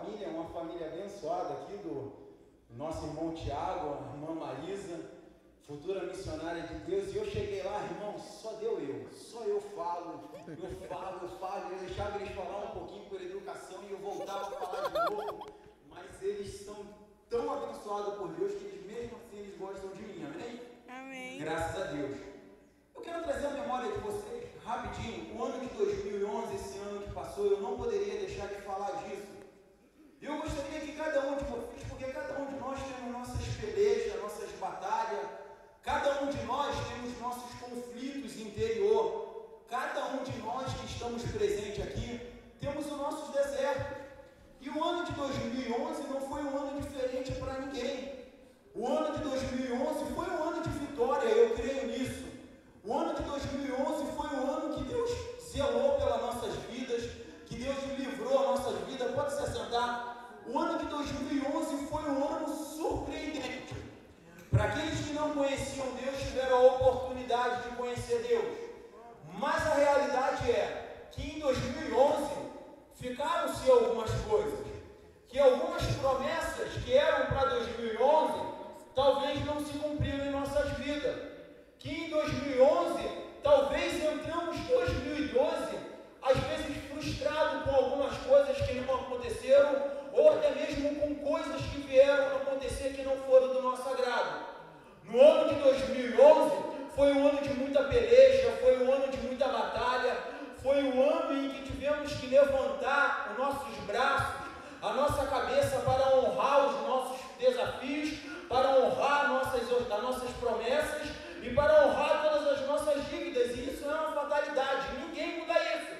família, uma família abençoada aqui do nosso irmão Tiago, a irmã Marisa, futura missionária de Deus. E eu cheguei lá, irmão, só eu falo, eu deixava eles falar um pouquinho por educação e eu voltava a falar de novo, mas eles são tão abençoados por Deus que eles mesmo assim eles gostam de mim, amém? Amém. Graças a Deus. Eu quero trazer a memória de vocês, rapidinho, o ano de 2011, esse ano que passou, eu não poderia deixar de falar disso. Eu gostaria que cada um de vocês, porque cada um de nós temos nossas pelejas, nossas batalhas, cada um de nós temos nossos conflitos interior, cada um de nós que estamos presentes aqui, temos os nossos desertos. E o ano de 2011 não foi um ano diferente para ninguém. O ano de 2011 foi um ano de vitória, eu creio nisso. O ano de 2011 foi um ano que Deus zelou pelas nossas vidas, que Deus livrou a nossa vida. Pode se assentar. O ano de 2011 foi um ano surpreendente. Para aqueles que não conheciam Deus, tiveram a oportunidade de conhecer Deus. Mas a realidade é que em 2011 ficaram-se algumas coisas, que algumas promessas que eram para 2011 talvez não se cumpriram em nossas vidas. Que em 2011, talvez entramos em 2012, às vezes frustrado com algumas coisas que não aconteceram, ou até mesmo com coisas que vieram a acontecer que não foram do nosso agrado. No ano de 2011, foi um ano de muita peleja, foi um ano de muita batalha, foi um ano em que tivemos que levantar os nossos braços, a nossa cabeça para honrar os nossos desafios, para honrar as nossas promessas e para honrar todas as nossas dívidas, e isso é uma fatalidade, ninguém muda isso.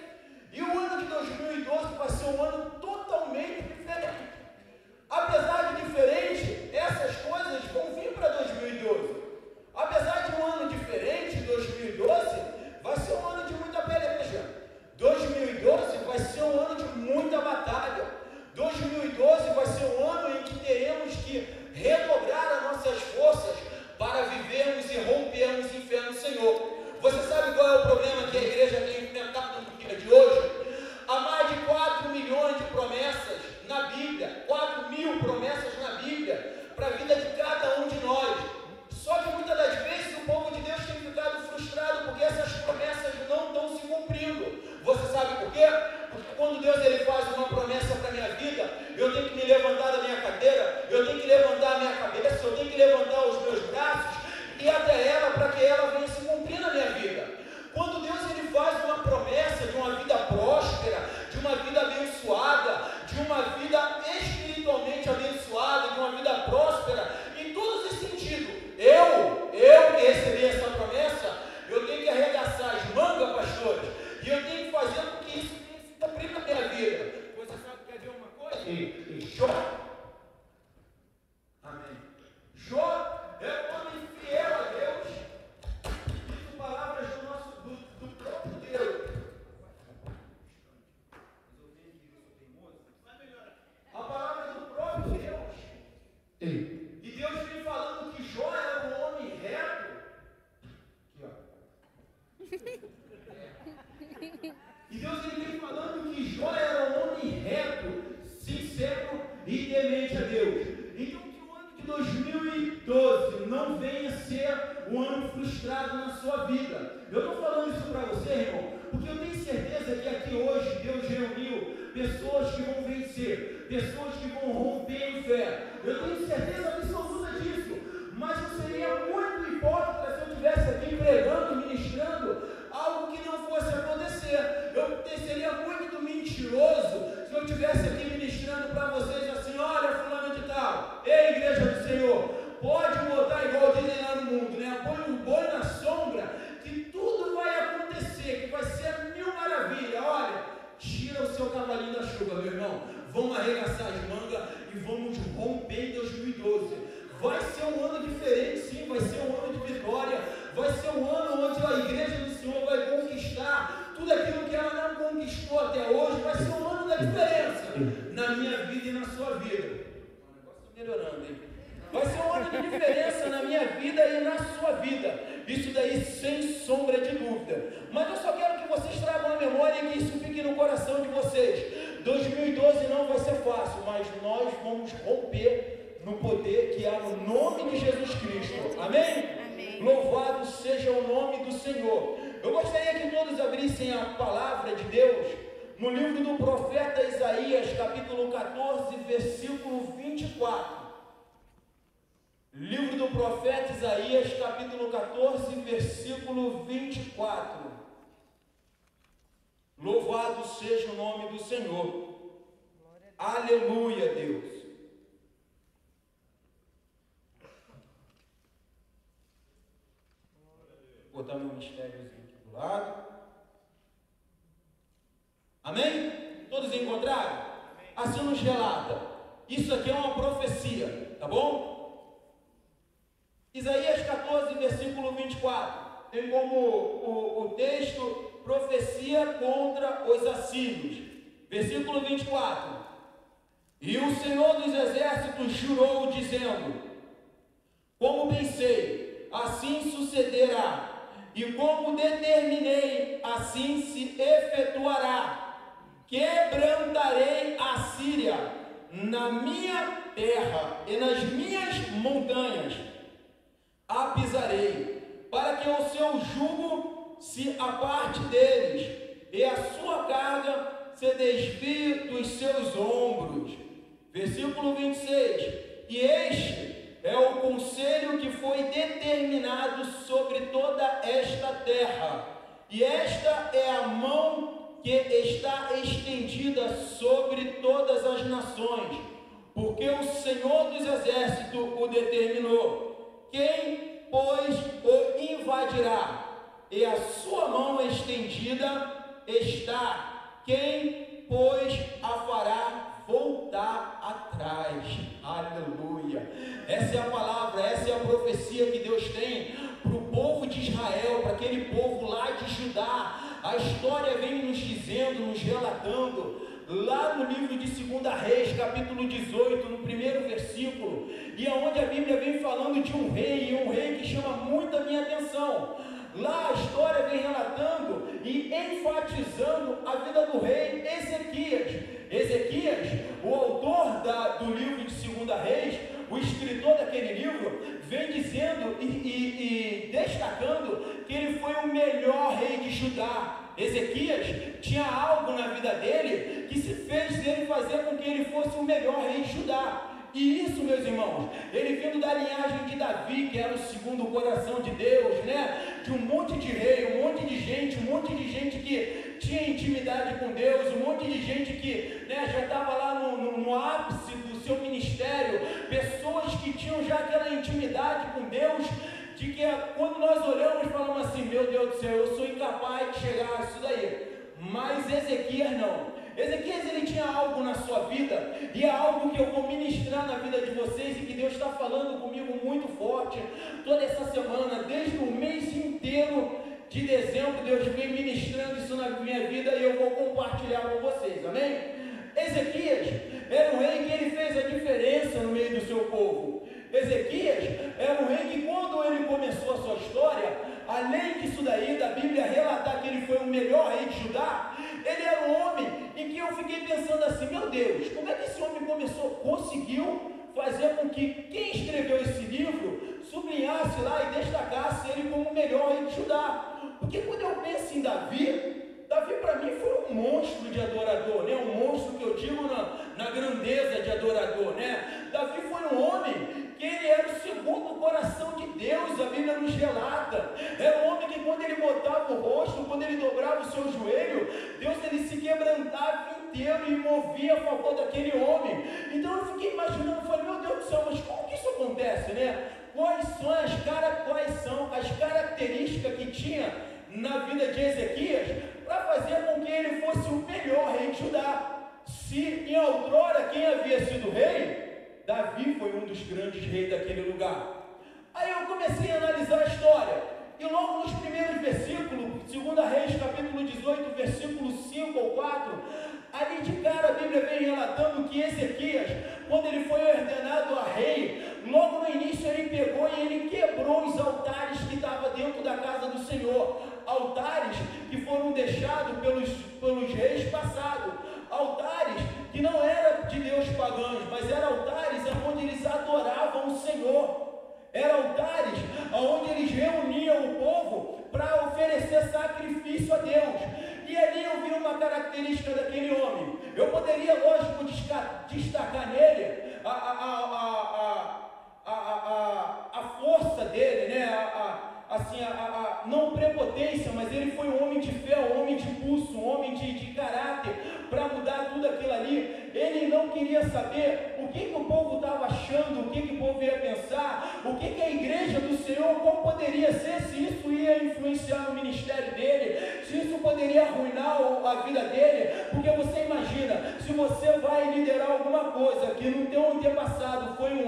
E o ano de 2012 vai ser um ano totalmente diferente. Apesar de diferente, essas coisas vão vir para 2012. Apesar de um ano diferente, 2012 vai ser um ano de muita peleja. 2012 vai ser um ano de muita batalha. 2012 vai ser um ano em que teremos que redobrar as nossas forças para vivermos e rompermos em fé no Senhor. Você sabe qual é o problema que a igreja tem enfrentado no dia de hoje? Há mais de 4 milhões de promessas na Bíblia, 4 mil promessas na Bíblia, para a vida de cada um de nós. Só que muitas das vezes o povo de Deus tem ficado frustrado porque essas promessas não estão se cumprindo. Você sabe por quê? Porque quando Deus ele faz uma promessa para a minha vida, eu tenho que me levantar da minha cadeira, eu tenho que levantar a minha cabeça, eu tenho que levantar os meus braços e ir até ela para que ela venha se cumprir na minha vida. Quando Deus ele faz uma promessa de uma vida próspera, de uma vida abençoada, de uma vida espiritualmente abençoada, de uma vida próspera, em todos os sentidos, eu que recebi essa promessa, eu tenho que arregaçar as mangas, pastores, e eu tenho que fazer com que isso venha se cumprir na minha vida. Você sabe que quer ver uma coisa? Em Jó, amém. Jó é um homem fiel a Deus, diz palavras do próprio Deus. A palavra do próprio Deus. E Deus vem falando que Jó era um homem reto. Aqui, ó. E Deus ele vem falando que Jó era um homem reto, sincero e temente a Deus. Então que o ano de 2012 não venha ser um ano frustrado na sua vida. Eu estou falando isso para você, irmão, porque eu tenho certeza que aqui hoje Deus reuniu pessoas que vão vencer, pessoas que vão romper em fé. Eu tenho certeza absoluta disso. Mas eu seria muito hipócrita se eu estivesse aqui pregando, ministrando algo que não fosse acontecer. Eu seria muito mentiroso se eu estivesse aqui ministrando para vocês assim: olha, fulano de tal, ei, igreja do Senhor, pode botar igual dizem lá no mundo, né? Põe um boi na sombra, que tudo vai acontecer, que vai ser mil maravilhas. Olha, tira o seu cavalinho da chuva, meu irmão. Vamos arregaçar as mangas e vamos romper em 2012. Vai ser um ano diferente, sim, vai ser um ano de vitória, vai ser um ano onde a igreja do Senhor vai conquistar tudo aquilo que ela não conquistou até hoje. Vai ser um ano da diferença na minha vida e na sua vida. O negócio está melhorando, hein? Vai ser um ano de diferença na minha vida e na sua vida. Isso daí sem sombra de dúvida. Mas eu só quero que vocês tragam a memória e que isso fique no coração de vocês. 2012 não vai ser fácil, mas nós vamos romper no poder que há no nome de Jesus Cristo. Amém? Amém. Louvado seja o nome do Senhor. Eu gostaria que todos abrissem a palavra de Deus no livro do profeta Isaías, capítulo 14, versículo 24. Livro do profeta Isaías, capítulo 14, versículo 24. Louvado seja o nome do Senhor. Aleluia, Deus. Vou botar meu mistériozinho aqui do lado. Amém? Todos encontraram? Amém. Assim nos relata. Isso aqui é uma profecia, tá bom? Isaías 14, versículo 24. Tem como o texto profecia contra os assírios. Versículo 24. E o Senhor dos Exércitos jurou, dizendo: como pensei, assim sucederá, e como determinei, assim se efetuará. Quebrantarei a Síria na minha terra e nas minhas montanhas a pisarei, para que o seu jugo se aparte deles e a sua carga se desvie dos seus ombros. Versículo 26. E este é o conselho que foi determinado sobre toda esta terra, e esta é a mão que está estendida sobre todas as nações, porque o Senhor dos Exércitos o determinou. Quem, pois, o invadirá? E a sua mão estendida está. Quem, pois, a fará voltar atrás? Aleluia. Essa é a palavra, essa é a profecia que Deus tem para o povo de Israel, para aquele povo lá de Judá. A história vem nos dizendo, nos relatando, lá no livro de 2 Reis, capítulo 18, no primeiro versículo, e aonde a Bíblia vem falando de um rei que chama muito a minha atenção. Lá a história vem relatando e enfatizando a vida do rei Ezequias. Ezequias, o autor do livro de 2 Reis, o escritor daquele livro, vem dizendo e destacando que ele foi o melhor rei de Judá. Ezequias tinha algo na vida dele que se fez dele fazer com que ele fosse o melhor rei de Judá. E isso, meus irmãos, ele vindo da linhagem de Davi, que era o segundo coração de Deus, né? De um monte de rei, um monte de gente que tinha intimidade com Deus, um monte de gente que, né, já estava lá no ápice do seu ministério, pessoas que tinham já aquela intimidade com Deus, de que quando nós olhamos e falamos assim: meu Deus do céu, eu sou incapaz de chegar a isso daí. Mas Ezequias não. Ezequias, ele tinha algo na sua vida, e é algo que eu vou ministrar na vida de vocês, e que Deus está falando comigo muito forte, toda essa semana, desde o mês inteiro de dezembro, Deus vem ministrando isso na minha vida, e eu vou compartilhar com vocês, amém? Ezequias era um rei que ele fez a diferença no meio do seu povo. Ezequias era um rei que, quando ele começou a sua história, além disso daí, da Bíblia relatar que ele foi o melhor rei de Judá, ele era um homem em que eu fiquei pensando assim: meu Deus, como é que esse homem conseguiu fazer com que quem escreveu esse livro sublinhasse lá e destacasse ele como o melhor rei de Judá? Porque quando eu penso em Davi para mim foi um monstro de adorador, né? Um monstro que eu digo na grandeza de adorador, né? Davi foi um homem que ele era o segundo coração de Deus, a Bíblia nos relata. Era um homem que, quando ele botava o rosto, quando ele dobrava o seu joelho, Deus, ele se quebrantava inteiro e movia a favor daquele homem. Então eu fiquei imaginando, falei: meu Deus do céu, mas como que isso acontece, né? Quais são as características que tinha na vida de Ezequias para fazer com que ele fosse o melhor rei de Judá? Se em outrora quem havia sido rei, Davi foi um dos grandes reis daquele lugar. Aí eu comecei a analisar a história, e logo nos primeiros versículos, 2 Reis, capítulo 18, versículo 5 ou 4, ali de cara a Bíblia vem relatando que Ezequias, quando ele foi ordenado a rei, logo no início ele pegou e ele quebrou os altares que estavam dentro da casa do Senhor, altares que foram deixados pelos reis passados, altares que não era de Deus pagãos, mas eram altares onde eles adoravam o Senhor. Eram altares onde eles reuniam o povo para oferecer sacrifício a Deus. E ali eu vi uma característica daquele homem. Eu poderia, lógico, destacar nele a força dele, né? Não prepotência, mas ele foi um homem de fé, um homem de pulso, um homem de caráter, para mudar tudo aquilo ali. Ele não queria saber o que o povo estava achando, o que o povo ia pensar, o que a igreja do Senhor, como poderia ser, se isso ia influenciar no ministério dele, se isso poderia arruinar a vida dele. Porque você imagina, se você vai liderar alguma coisa que no teu antepassado foram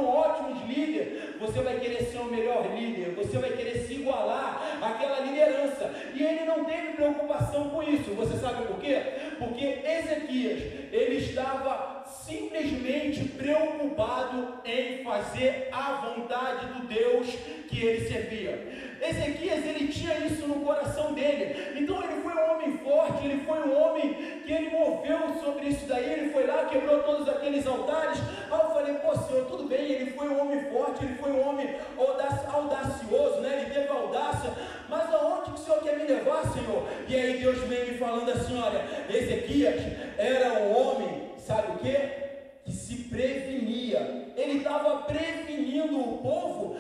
ótimos líderes, você vai querer ser o melhor líder, você vai querer se igualar àquela liderança. E ele não teve preocupação com isso. Você sabe por quê? Porque Ezequias, ele estava simplesmente preocupado em fazer a vontade do Deus que ele servia. Ezequias, ele tinha isso no coração dele. Então ele foi um homem forte, ele foi um homem que ele moveu sobre isso daí. Ele foi lá, quebrou todos aqueles altares. Aí eu falei, pô, Senhor, tudo bem, ele foi um homem forte, ele foi um homem audacioso, né? Ele teve audácia, mas aonde que o Senhor quer me levar, Senhor? E aí Deus vem me falando assim, olha, Ezequias era um homem, sabe o quê? Que se prevenia. Ele estava prevenindo o povo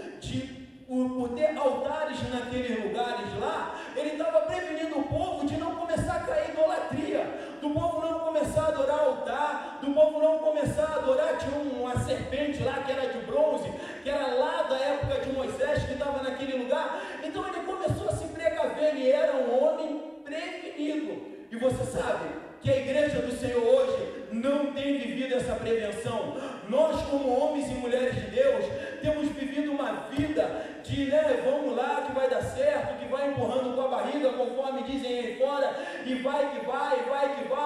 por ter altares naqueles lugares lá. Ele estava prevenindo o povo de não começar a cair idolatria, do povo não começar a adorar altar, do povo não começar a adorar. Tinha uma serpente lá que era de bronze, que era lá da época de Moisés, que estava naquele lugar. Então ele começou a se precaver, ele era um homem prevenido. E você sabe que a igreja do Senhor hoje não tem vivido essa prevenção. Nós, como homens e mulheres de Deus, temos vivido uma vida de, vamos lá que vai dar certo, que vai empurrando com a barriga, conforme dizem aí fora, e vai que vai,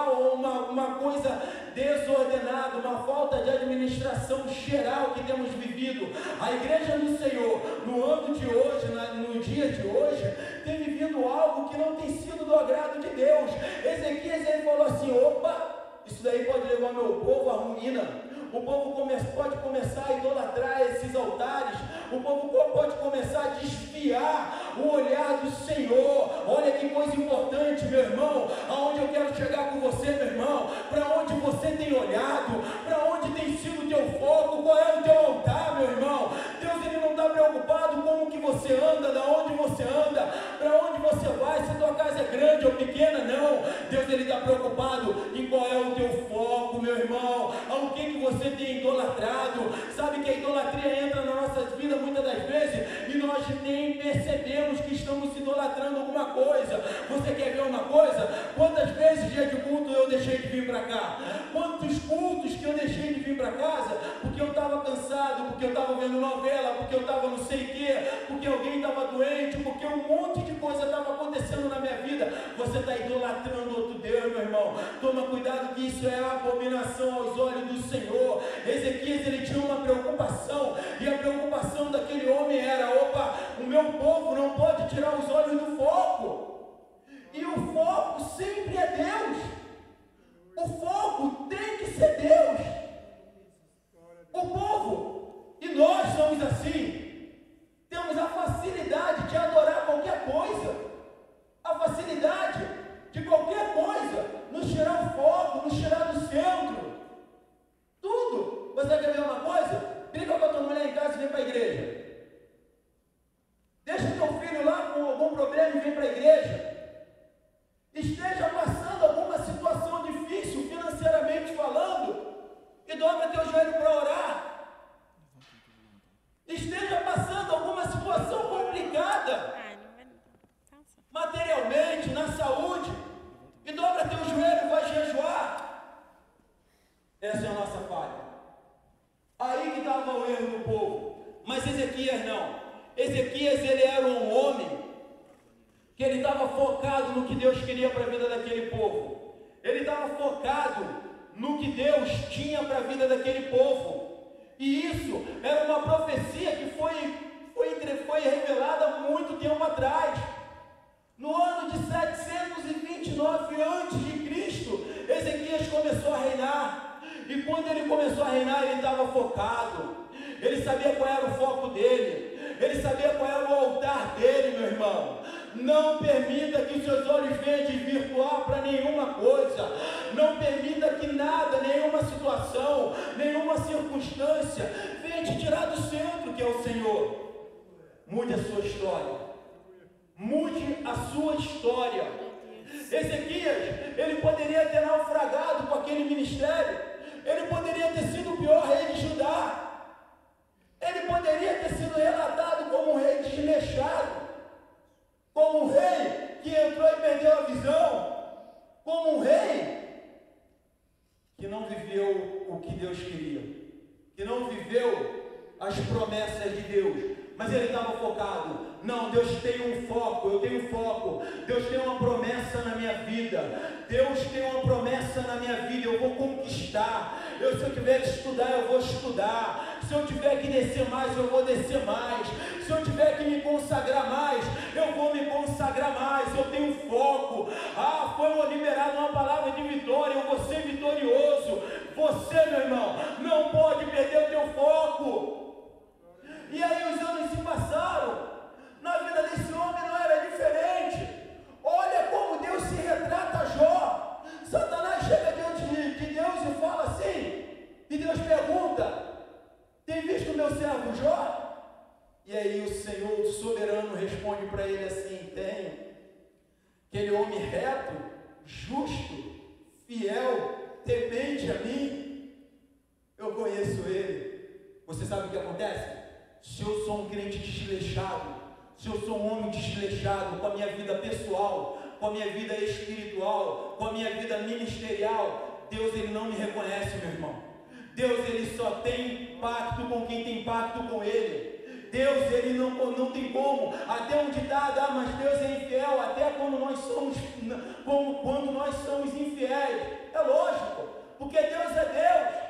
ou uma coisa desordenada, uma falta de administração geral que temos vivido. A igreja do Senhor, no ano de hoje, no dia de hoje, tem vivido algo que não tem sido do agrado de Deus. Ezequias, ele falou assim, opa, isso daí pode levar meu povo à ruína. O povo pode começar a idolatrar esses altares. O povo pode começar a desviar o olhar do Senhor. Olha que coisa importante, meu irmão. Aonde eu quero chegar com você, meu irmão? Para onde você tem olhado? Para onde tem sido o teu foco? Qual é o teu altar, meu irmão? Deus, ele não está preocupado com o que você anda, da onde você anda, para onde você vai, se tua casa é grande ou pequena, não. Deus, ele está preocupado em qual é o teu foco, meu irmão. Ao que você tem idolatrado. Sabe que a idolatria entra na nossa vida muitas das vezes e nós nem percebemos que estamos idolatrando alguma coisa. Você quer ver uma coisa? Quantas vezes dia de culto eu deixei de vir para cá? Quantos cultos que eu deixei de vir para casa porque eu estava cansado, porque eu estava vendo novela, porque eu estava não sei o que, porque alguém estava doente, porque um monte de coisa estava acontecendo na minha vida. Você está idolatrando outro Deus, meu irmão. Toma cuidado que isso é abominação aos olhos do Senhor. Ezequias, ele tinha uma preocupação, e a preocupação daquele homem era, opa, o meu povo não pode tirar os olhos do foco, e o foco sempre é Deus. O foco tem que ser Deus. O povo, e nós somos assim, temos a facilidade de adorar qualquer coisa, a facilidade de qualquer coisa nos tirar o foco, nos tirar do centro. Tudo. Você quer ver uma coisa? Briga com a tua mulher em casa e vem para a igreja. Deixa teu filho lá com algum problema e vem para a igreja. Esteja passando alguma situação difícil, financeiramente falando, e dobra teu joelho para orar. Esteja passando alguma situação complicada, materialmente, na saúde, e dobra teu joelho e vai jejuar. Essa é a nossa falha. Aí que estava o erro do povo. Mas Ezequias não. Ezequias, ele era um homem que ele estava focado no que Deus queria para a vida daquele povo. Ele estava focado no que Deus tinha para a vida daquele povo. E isso era uma profecia que foi revelada há muito tempo atrás. No ano de 729 a.C., Ezequias começou a reinar, e quando ele começou a reinar, ele estava focado, ele sabia qual era o foco dele, ele sabia qual era o altar dele, meu irmão. Não permita que os seus olhos venham desvirtuar para nenhuma coisa, não permita que nada, nenhuma situação, nenhuma circunstância venha te tirar do centro que é o Senhor. Mude a sua história, mude a sua história. Ezequias, ele poderia ter naufragado com aquele ministério, ele poderia ter sido o pior rei de Judá, ele poderia ter sido relatado como um rei desleixado, como um rei que entrou e perdeu a visão, como um rei que não viveu o que Deus queria, que não viveu as promessas de Deus. Mas ele estava focado. Não, Deus tem um foco, eu tenho foco. Deus tem uma promessa na minha vida. Deus tem uma promessa na minha vida. Eu vou conquistar. Se eu tiver que estudar, eu vou estudar. Se eu tiver que descer mais, eu vou descer mais. Se eu tiver que me consagrar mais, eu vou me consagrar mais. Eu tenho foco. Foi liberada uma palavra de vitória. Eu vou ser vitorioso. Você, meu irmão, não pode perder o teu foco. E aí os anos se passaram, na vida desse homem não era diferente. Olha como Deus se retrata a Jó. Satanás chega diante de Deus e fala assim, e Deus pergunta, tem visto o meu servo Jó? E aí o Senhor soberano responde para ele assim, tenho. Aquele homem reto, justo, fiel, temente a mim, eu conheço ele. Você sabe o que acontece? Se eu sou um crente desleixado, se eu sou um homem desleixado com a minha vida pessoal, com a minha vida espiritual, com a minha vida ministerial, Deus ele não me reconhece, meu irmão. Deus ele só tem pacto com quem tem pacto com ele. Deus ele não tem como. Até um ditado, mas Deus é infiel até quando nós somos infiéis. É lógico, porque Deus é Deus.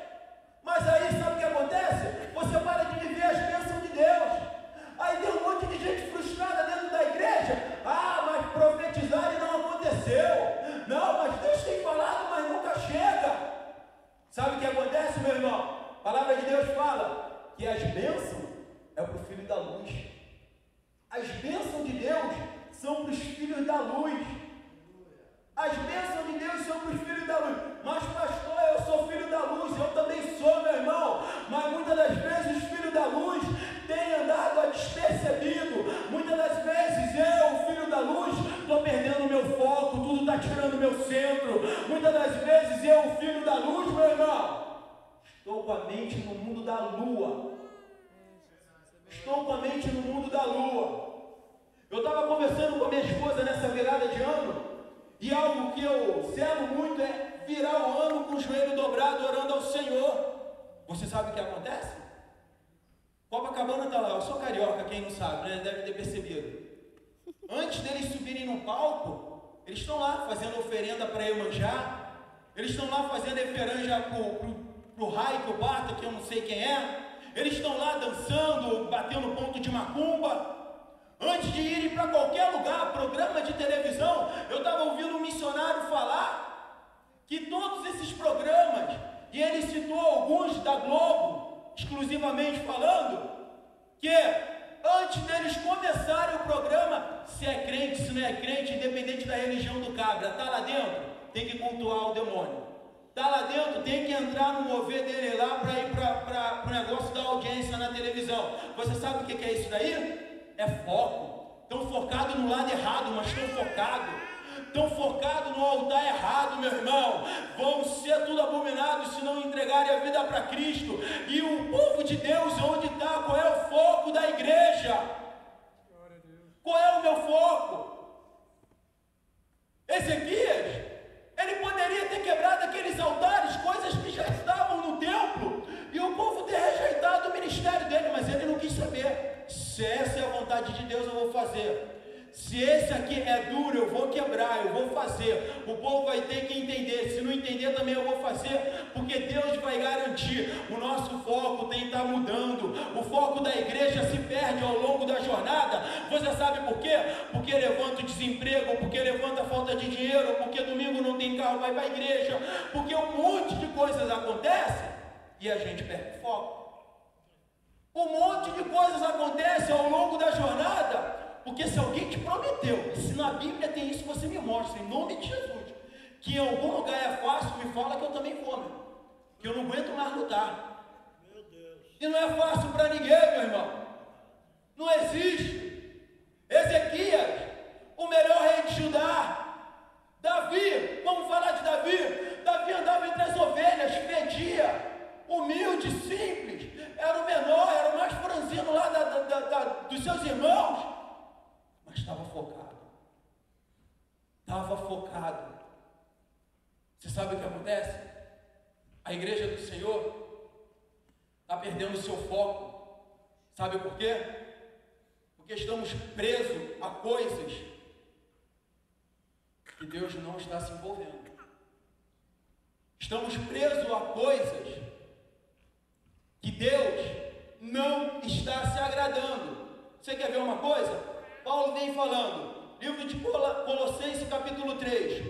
Mas aí sabe o que acontece? Você para de viver as bênçãos de Deus. Aí tem um monte de gente frustrada dentro da igreja. Mas profetizar e não aconteceu. Não, mas Deus tem falado, mas nunca chega. Sabe o que acontece, meu irmão? A palavra de Deus fala que as bênçãos é para o filho da luz. As bênçãos de Deus são para os filhos da luz. As bênçãos de Deus são para os filhos da luz. Mas pastor, eu sou filho da luz, eu também sou, meu irmão. Mas muitas das vezes os filhos da luz têm andado despercebido. Muitas das vezes eu, filho da luz, estou perdendo o meu foco, tudo está tirando o meu centro. Muitas das vezes eu, filho da luz, meu irmão, estou com a mente no mundo da lua. Estou com a mente no mundo da lua. Eu estava conversando com a minha esposa nessa virada de ano. E algo que eu zelo muito é virar o ano com o joelho dobrado, orando ao Senhor. Você sabe o que acontece? Copacabana está lá, eu sou carioca, quem não sabe, né? Deve ter percebido. Antes deles subirem no palco, eles estão lá fazendo oferenda para Iemanjá, eles estão lá fazendo oferenda para o Raio, o Bata, que eu não sei quem é, eles estão lá dançando, batendo ponto de macumba. Antes de irem para qualquer lugar, programa de televisão, eu estava ouvindo um missionário falar que todos esses programas, e ele citou alguns da Globo, exclusivamente falando, que antes deles começarem o programa, se é crente, se não é crente, independente da religião do cabra, está lá dentro, tem que cultuar o demônio. Está lá dentro, tem que entrar no mover dele lá para ir para o negócio da audiência na televisão. Você sabe o que é isso daí? É foco. Estão focados no lado errado, mas estão focados no altar errado, meu irmão. Vão ser tudo abominados se não entregarem a vida para Cristo. E o povo de Deus, onde está? Qual é o foco da igreja? Qual é o meu foco? Ezequias, ele poderia ter quebrado aqueles altares, coisas que já estavam no templo, e o povo ter rejeitado o ministério dele, mas ele não quis saber. Se essa é a vontade de Deus, eu vou fazer. Se esse aqui é duro, eu vou quebrar, eu vou fazer. O povo vai ter que entender. Se não entender, também eu vou fazer, porque Deus vai garantir mentir, o nosso foco tem que estar mudando. O foco da igreja se perde ao longo da jornada. Você sabe por quê? Porque levanta o desemprego, porque levanta a falta de dinheiro, porque domingo não tem carro, vai para a igreja, porque um monte de coisas acontecem e a gente perde o foco. Um monte de coisas acontecem ao longo da jornada, porque se alguém te prometeu, se na Bíblia tem isso, você me mostra, em nome de Jesus, que em algum lugar é fácil, me fala que eu também vou, meu. Que eu não aguento mais lutar. Meu Deus. E não é fácil para ninguém, meu irmão. Não existe. Ezequias, o melhor rei de Judá. Davi, vamos falar de Davi. Davi andava entre as ovelhas, fedia, humilde, simples, era o menor, era o mais franzino lá dos seus irmãos, mas estava focado. Estava focado. Você sabe o que acontece? A igreja do Senhor está perdendo o seu foco. Sabe por quê? Porque estamos presos a coisas que Deus não está se envolvendo. Estamos presos a coisas que Deus não está se agradando. Você quer ver uma coisa? Paulo vem falando, livro de Colossenses capítulo 3,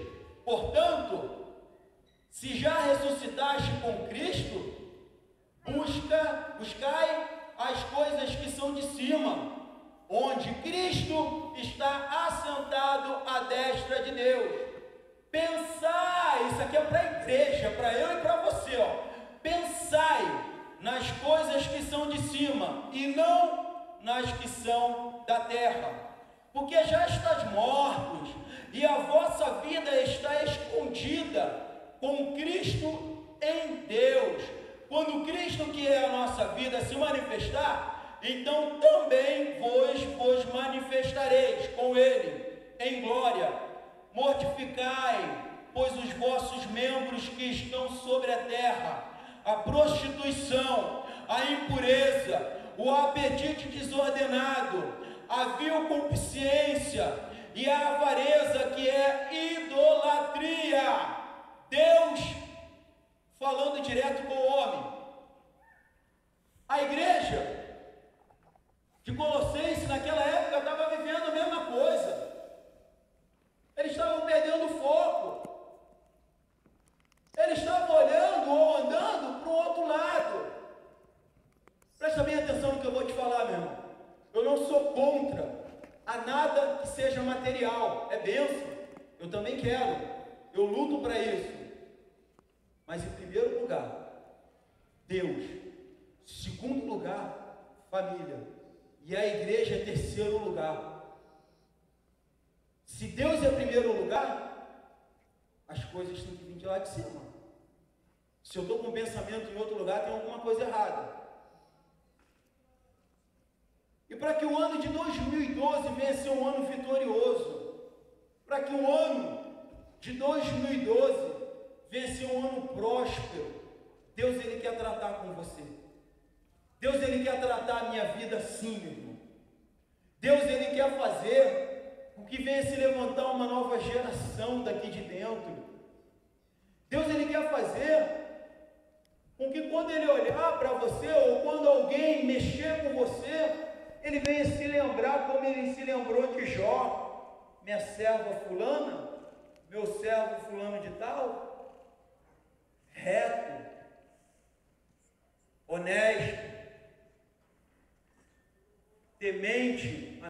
portanto, se já ressuscitaste com Cristo, buscai as coisas que são de cima, onde Cristo está assentado à destra de Deus. Pensai, isso aqui é para a igreja, para eu e para você, ó. Pensai nas coisas que são de cima e não nas que são da terra, porque já estás mortos e a vossa vida está escondida com Cristo em Deus. Quando Cristo, que é a nossa vida, se manifestar, então também vos manifestareis com Ele em glória. Mortificai, pois, os vossos membros que estão sobre a terra, a prostituição, a impureza, o apetite desordenado, a vil concupiscência e a avareza, que é idolatria. Deus falando direto com o homem. A igreja de Colossenses naquela época estava vivendo a mesma coisa. Eles estavam perdendo o foco. Eles estavam olhando ou andando para o outro lado. Presta bem atenção no que eu vou te falar, meu irmão. Eu não sou contra a nada que seja material. É bênção. Eu também quero. Eu luto para isso. Mas em primeiro lugar, Deus. Segundo lugar, família. E a igreja é terceiro lugar. Se Deus é primeiro lugar, as coisas têm que vir de lá de cima. Se eu estou com um pensamento em outro lugar, tem alguma coisa errada. E para que o ano de 2012 venha a ser um ano vitorioso, para que o ano de 2012 venha a ser um ano próspero, Deus, Ele quer tratar com você. Deus, Ele quer tratar a minha vida assim, meu irmão. Deus, Ele quer fazer com que venha se levantar uma nova geração daqui de dentro. Deus, Ele quer fazer com que quando Ele olhar para você, ou quando alguém mexer com você, Ele venha se lembrar como Ele se lembrou de Jó. Minha serva fulana, meu servo fulano de tal, reto, honesto, temente